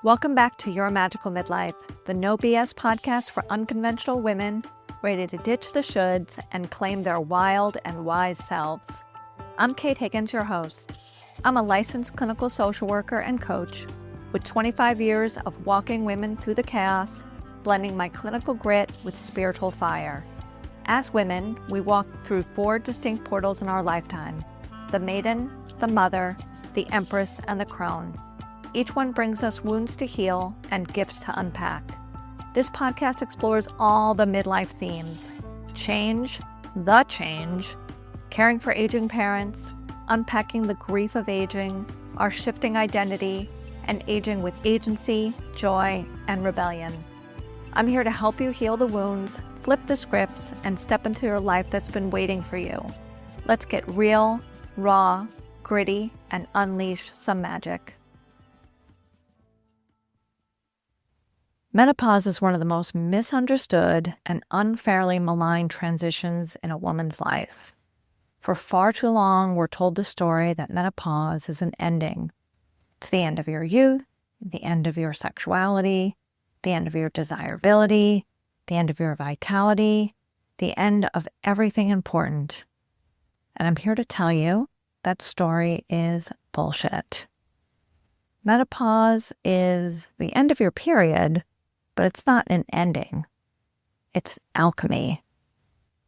Welcome back to Your Magical Midlife, the no BS podcast for unconventional women ready to ditch the shoulds and claim their wild and wise selves. I'm Kate Higgins, your host. I'm a licensed clinical social worker and coach with 25 years of walking women through the chaos, blending my clinical grit with spiritual fire. As women, we walk through 4 distinct portals in our lifetime: the maiden, the mother, the empress, and the crone. Each one brings us wounds to heal and gifts to unpack. This podcast explores all the midlife themes: change, caring for aging parents, unpacking the grief of aging, our shifting identity, and aging with agency, joy, and rebellion. I'm here to help you heal the wounds, flip the scripts, and step into your life that's been waiting for you. Let's get real, raw, gritty, and unleash some magic. Menopause is one of the most misunderstood and unfairly maligned transitions in a woman's life. For far too long, we're told the story that menopause is an ending. It's the end of your youth, the end of your sexuality, the end of your desirability, the end of your vitality, the end of everything important. And I'm here to tell you that story is bullshit. Menopause is the end of your period, but it's not an ending. It's alchemy.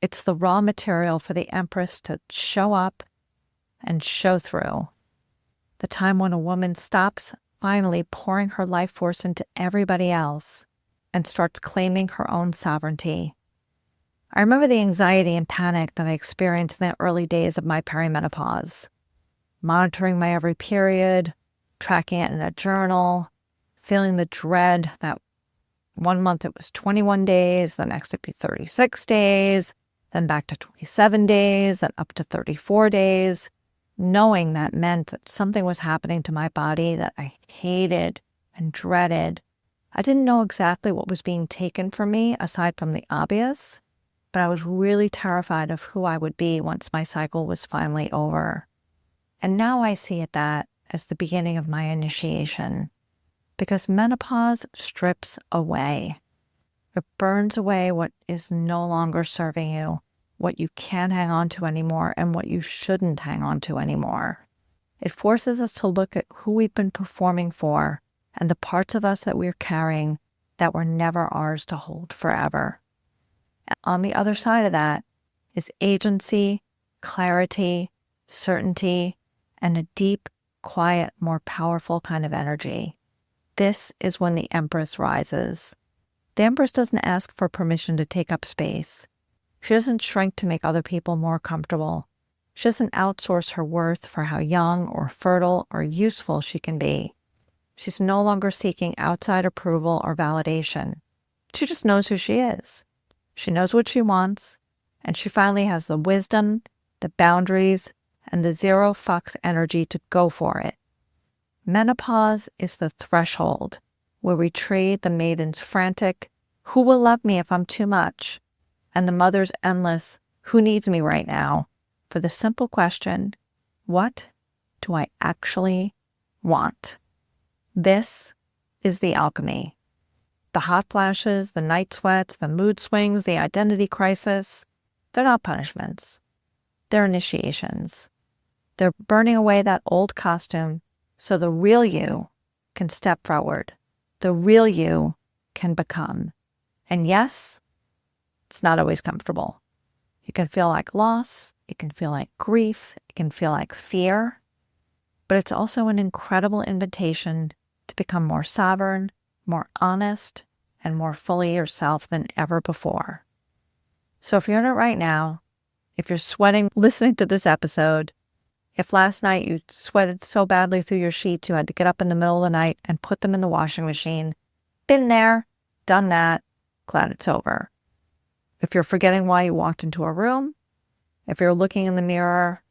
It's the raw material for the Empress to show up and show through. The time when a woman stops finally pouring her life force into everybody else and starts claiming her own sovereignty. I remember the anxiety and panic that I experienced in the early days of my perimenopause, monitoring my every period, tracking it in a journal, feeling the dread that one month it was 21 days, the next it'd be 36 days, then back to 27 days, then up to 34 days, knowing that meant that something was happening to my body that I hated and dreaded. I didn't know exactly what was being taken from me aside from the obvious, but I was really terrified of who I would be once my cycle was finally over. And now I see it that as the beginning of my initiation. Because menopause strips away. It burns away what is no longer serving you, what you can't hang on to anymore, and what you shouldn't hang on to anymore. It forces us to look at who we've been performing for and the parts of us that we're carrying that were never ours to hold forever. On the other side of that is agency, clarity, certainty, and a deep, quiet, more powerful kind of energy. This is when the Empress rises. The Empress doesn't ask for permission to take up space. She doesn't shrink to make other people more comfortable. She doesn't outsource her worth for how young or fertile or useful she can be. She's no longer seeking outside approval or validation. She just knows who she is. She knows what she wants, and she finally has the wisdom, the boundaries, and the zero fucks energy to go for it. Menopause is the threshold where we trade the maiden's frantic, "Who will love me if I'm too much?" and the mother's endless, "Who needs me right now?" for the simple question, what do I actually want? This is the alchemy. The hot flashes, the night sweats, the mood swings, the identity crisis, they're not punishments. They're initiations. They're burning away that old costume so the real you can step forward. The real you can become. And yes, it's not always comfortable. You can feel like loss. It can feel like grief. It can feel like fear. But it's also an incredible invitation to become more sovereign, more honest, and more fully yourself than ever before. So if you're in it right now, if you're sweating listening to this episode, if last night you sweated so badly through your sheets you had to get up in the middle of the night and put them in the washing machine, been there, done that, glad it's over. If you're forgetting why you walked into a room, if you're looking in the mirror,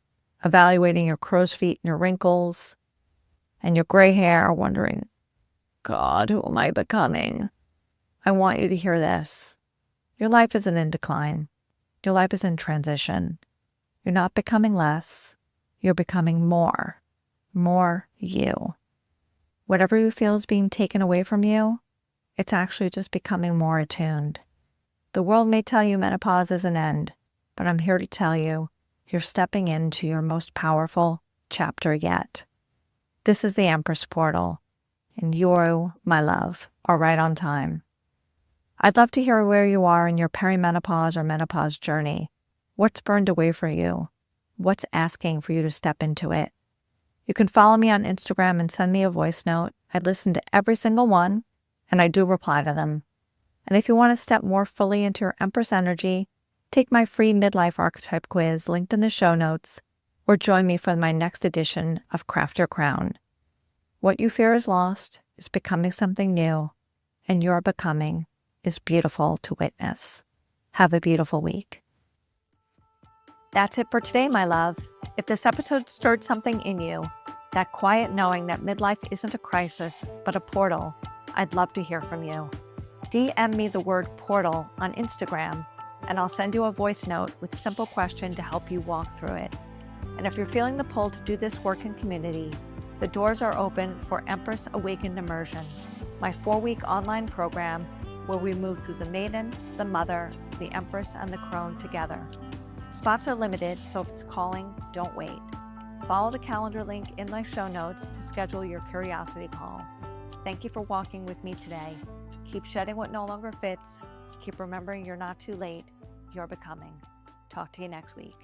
evaluating your crow's feet and your wrinkles, and your gray hair, wondering, God, who am I becoming? I want you to hear this. Your life isn't in decline. Your life is in transition. You're not becoming less. You're becoming more you. Whatever you feel is being taken away from you, it's actually just becoming more attuned. The world may tell you menopause is an end, but I'm here to tell you, you're stepping into your most powerful chapter yet. This is the Empress portal, and you, my love, are right on time. I'd love to hear where you are in your perimenopause or menopause journey. What's burned away for you? What's asking for you to step into it? You can follow me on Instagram and send me a voice note. I listen to every single one, and I do reply to them. And if you want to step more fully into your Empress energy, take my free midlife archetype quiz linked in the show notes, or join me for my next edition of Craft Your Crown. What you fear is lost is becoming something new, and your becoming is beautiful to witness. Have a beautiful week. That's it for today, my love. If this episode stirred something in you, that quiet knowing that midlife isn't a crisis, but a portal, I'd love to hear from you. DM me the word portal on Instagram, and I'll send you a voice note with a simple question to help you walk through it. And if you're feeling the pull to do this work in community, the doors are open for Empress Awakened Immersion, my 4-week online program where we move through the maiden, the mother, the Empress, and the crone together. Spots are limited, so if it's calling, don't wait. Follow the calendar link in my show notes to schedule your curiosity call. Thank you for walking with me today. Keep shedding what no longer fits. Keep remembering you're not too late. You're becoming. Talk to you next week.